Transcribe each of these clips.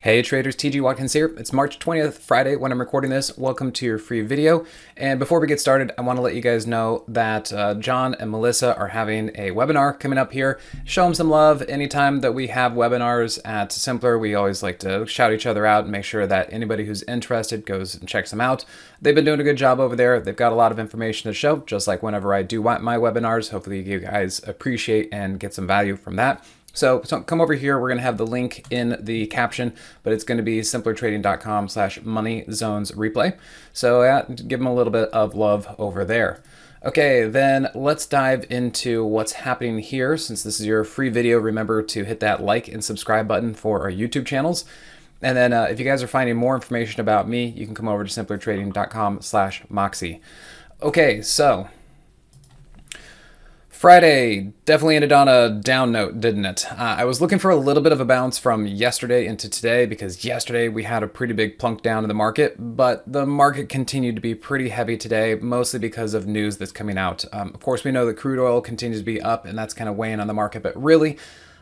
Hey traders, TG Watkins here. It's March 20th, Friday when I'm recording this. Welcome to your free video. And before we get started, I want to let you guys know that John and Melissa are having a webinar coming up here. Show them some love. Anytime that we have webinars at Simpler, we always like to shout each other out and make sure that anybody who's interested goes and checks them out. They've been doing a good job over there. They've got a lot of information to show, just like whenever I do my webinars. Hopefully you guys appreciate and get some value from that. So come over here. We're going to have the link in the caption, but it's going to be simplertrading.com/moneyzonesreplay. So give them a little bit of love over there. Okay, then let's dive into what's happening here. Since this is your free video, remember to hit that like and subscribe button for our YouTube channels. And then if you guys are finding more information about me, you can come over to simplertrading.com/moxie. Okay, so Friday definitely ended on a down note, didn't it? I was looking for a little bit of a bounce from yesterday into today because yesterday we had a pretty big plunk down in the market, but the market continued to be pretty heavy today, mostly because of news that's coming out. Of course, we know that crude oil continues to be up and that's kind of weighing on the market, but really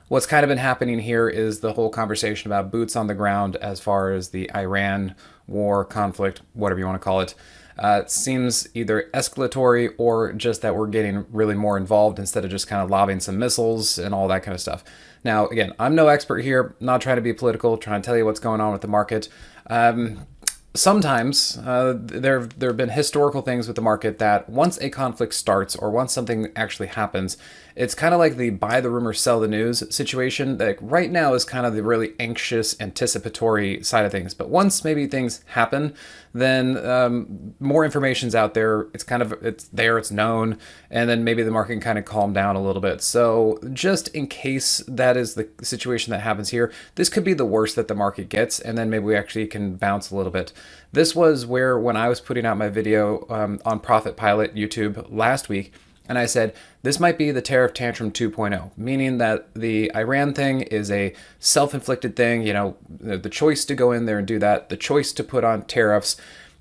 what's kind of been happening here is the whole conversation about boots on the ground as far as the Iran war, conflict, whatever you want to call it. It seems either escalatory or just that we're getting really more involved instead of just kind of lobbing some missiles and all that kind of stuff. Now, again, I'm no expert here, not trying to be political, trying to tell you what's going on with the market. Sometimes there have been historical things with the market that once a conflict starts or once something actually happens, it's kind of like the buy the rumor, sell the news situation that right now is kind of the really anxious, anticipatory side of things. But once maybe things happen, then more information's out there. It's there, it's known, and then maybe the market can kind of calm down a little bit. So just in case that is the situation that happens here, this could be the worst that the market gets, and then maybe we actually can bounce a little bit. This was where when I was putting out my video on Profit Pilot YouTube last week, and I said, this might be the tariff tantrum 2.0, meaning that the Iran thing is a self-inflicted thing, you know, the choice to go in there and do that, the choice to put on tariffs.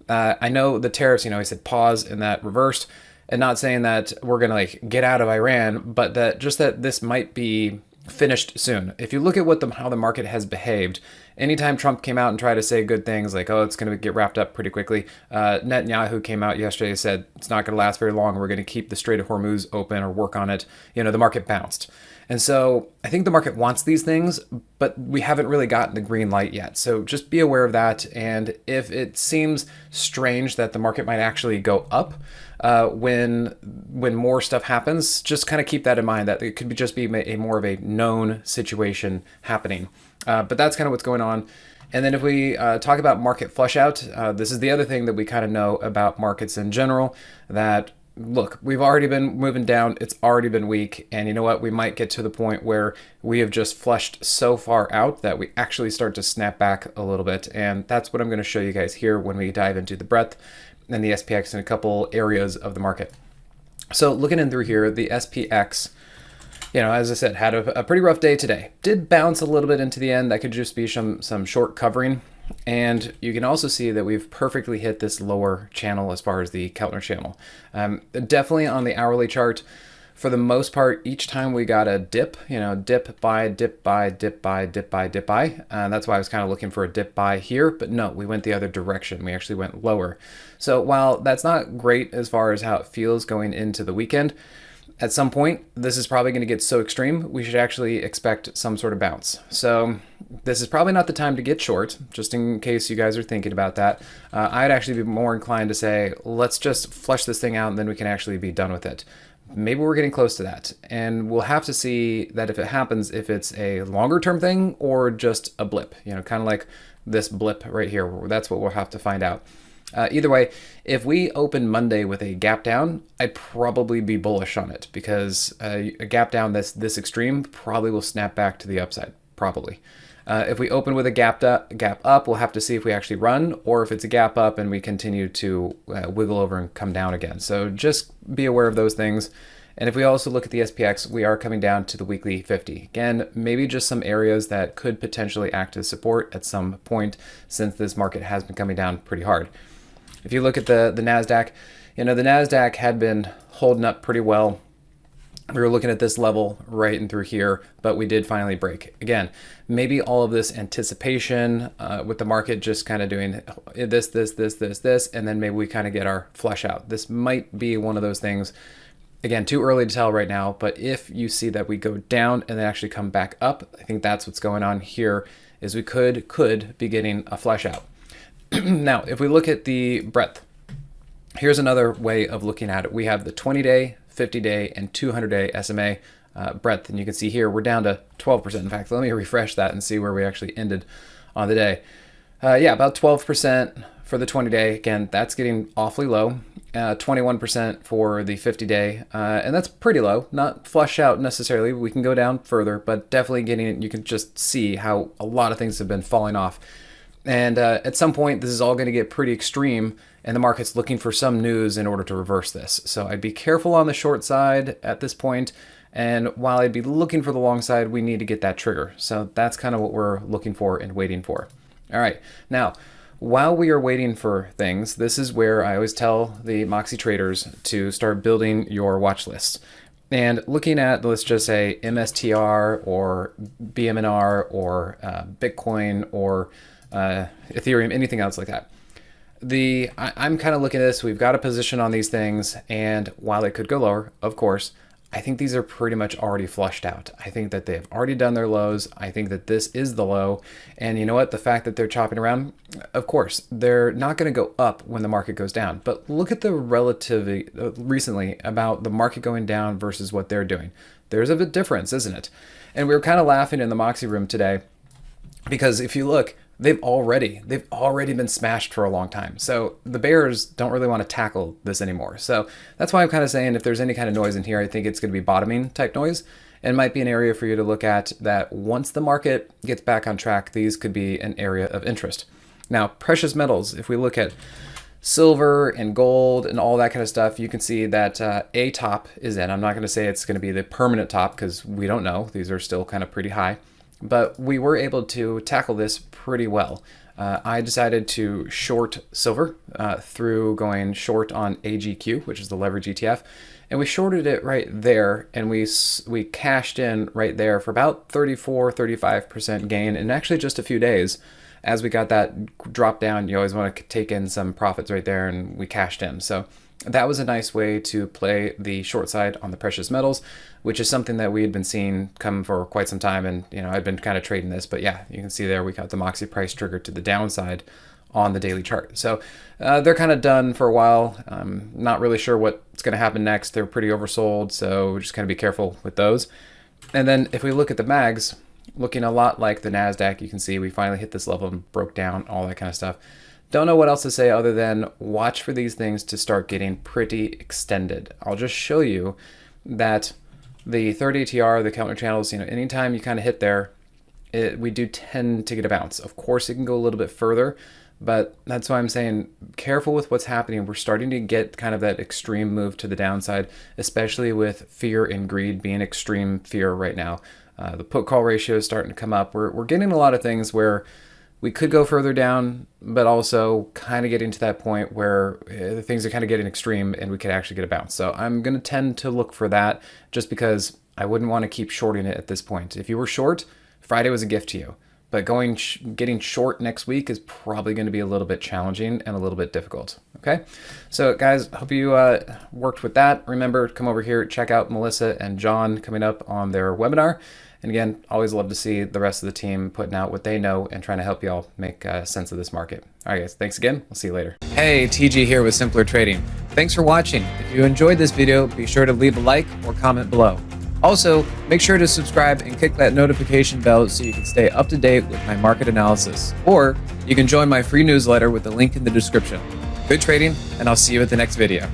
I know the tariffs, you know, he said pause and that reversed, and not saying that we're going to like get out of Iran, but that just that this might be finished soon. If you look at how the market has behaved, anytime Trump came out and tried to say good things like, oh, it's going to get wrapped up pretty quickly, Netanyahu came out yesterday and said it's not going to last very long. We're going to keep the Strait of Hormuz open or work on it. You know, the market bounced. And so I think the market wants these things, but we haven't really gotten the green light yet. So just be aware of that. And if it seems strange that the market might actually go up when more stuff happens, just kind of keep that in mind, that it could just be a more of a known situation happening. But that's kind of what's going on. And then if we talk about market flush out, this is the other thing that we kind of know about markets in general, that look, we've already been moving down. It's already been weak. And you know what? We might get to the point where we have just flushed so far out that we actually start to snap back a little bit. And that's what I'm going to show you guys here when we dive into the breadth and the SPX in a couple areas of the market. So looking in through here, the SPX, you know, as I said, had a pretty rough day today. Did bounce a little bit into the end. That could just be some short covering. And you can also see that we've perfectly hit this lower channel as far as the Keltner channel. Definitely on the hourly chart, for the most part, each time we got a dip, you know, dip, buy, dip, buy, dip, buy, dip, buy, dip, buy. That's why I was kind of looking for a dip buy here, but no, we went the other direction. We actually went lower. So while that's not great as far as how it feels going into the weekend, at some point, this is probably going to get so extreme, we should actually expect some sort of bounce. So this is probably not the time to get short, just in case you guys are thinking about that. I'd actually be more inclined to say, let's just flush this thing out and then we can actually be done with it. Maybe we're getting close to that. And we'll have to see that if it happens, if it's a longer term thing or just a blip, you know, kind of like this blip right here. That's what we'll have to find out. Either way, if we open Monday with a gap down, I'd probably be bullish on it because a gap down that's this extreme probably will snap back to the upside, probably. If we open with a gap up, we'll have to see if we actually run or if it's a gap up and we continue to wiggle over and come down again. So just be aware of those things. And if we also look at the SPX, we are coming down to the weekly 50. Again, maybe just some areas that could potentially act as support at some point since this market has been coming down pretty hard. If you look at the Nasdaq, you know, the Nasdaq had been holding up pretty well We were looking at this level right and through here, but we did finally break. Again, maybe all of this anticipation with the market just kind of doing this, and then maybe we kind of get our flush out. This might be one of those things. Again, too early to tell right now, but if you see that we go down and then actually come back up, I think that's what's going on here, is we could be getting a flush out. Now, if we look at the breadth, here's another way of looking at it. We have the 20-day, 50-day, and 200-day SMA breadth, and you can see here we're down to 12%. In fact, let me refresh that and see where we actually ended on the day. Yeah, about 12% for the 20-day. Again, that's getting awfully low. 21% for the 50-day, and that's pretty low. Not flush out necessarily. We can go down further, but definitely getting it. You can just see how a lot of things have been falling off. And at some point, this is all going to get pretty extreme, and the market's looking for some news in order to reverse this. So I'd be careful on the short side at this point, and while I'd be looking for the long side, we need to get that trigger. So that's kind of what we're looking for and waiting for. All right, now, while we are waiting for things, this is where I always tell the Moxie traders to start building your watch lists. And looking at, let's just say, MSTR or BMNR or Bitcoin or Ethereum, anything else like that. I'm kind of looking at this. We've got a position on these things, and while it could go lower, of course, I think these are pretty much already flushed out. I think that they've already done their lows. I think that this is the low. And you know what? The fact that they're chopping around, of course, they're not going to go up when the market goes down. But look at the relativity recently about the market going down versus what they're doing. There's a bit difference, isn't it? And we were kind of laughing in the Moxie room today because if you look, they've already been smashed for a long time. So the bears don't really want to tackle this anymore. So that's why I'm kind of saying if there's any kind of noise in here, I think it's going to be bottoming type noise, and might be an area for you to look at that once the market gets back on track, these could be an area of interest. Now, precious metals, if we look at silver and gold and all that kind of stuff, you can see that a top is in. I'm not going to say it's going to be the permanent top because we don't know. These are still kind of pretty high. But we were able to tackle this pretty well. I decided to short silver through going short on AGQ, which is the leverage ETF, and we shorted it right there, and we cashed in right there for about 35% gain in actually just a few days. As we got that drop down, you always want to take in some profits right there, and we cashed in. So that was a nice way to play the short side on the precious metals, which is something that we had been seeing come for quite some time. And, you know, I'd been kind of trading this, but yeah, you can see there we got the Moxie price triggered to the downside on the daily chart. So they're kind of done for a while. Not really sure what's going to happen next. They're pretty oversold, so just kind of be careful with those. And then if we look at the mags, looking a lot like the Nasdaq, you can see we finally hit this level and broke down, all that kind of stuff. Don't know what else to say other than watch for these things to start getting pretty extended. I'll just show you that the 30 ATR, the counter channels, you know, anytime you kind of hit there, we do tend to get a bounce. Of course, it can go a little bit further, but that's why I'm saying careful with what's happening. We're starting to get kind of that extreme move to the downside, especially with fear and greed being extreme fear right now. The put call ratio is starting to come up. We're getting a lot of things where we could go further down, but also kind of getting to that point where things are kind of getting extreme and we could actually get a bounce. So I'm going to tend to look for that just because I wouldn't want to keep shorting it at this point. If you were short, Friday was a gift to you, but getting short next week is probably going to be a little bit challenging and a little bit difficult. Okay. So guys, hope you worked with that. Remember, come over here, check out Melissa and John coming up on their webinar. And again, always love to see the rest of the team putting out what they know and trying to help y'all make sense of this market. All right, guys, thanks again. We'll see you later. Hey, TG here with Simpler Trading. Thanks for watching. If you enjoyed this video, be sure to leave a like or comment below. Also, make sure to subscribe and click that notification bell so you can stay up to date with my market analysis. Or you can join my free newsletter with the link in the description. Good trading, and I'll see you at the next video.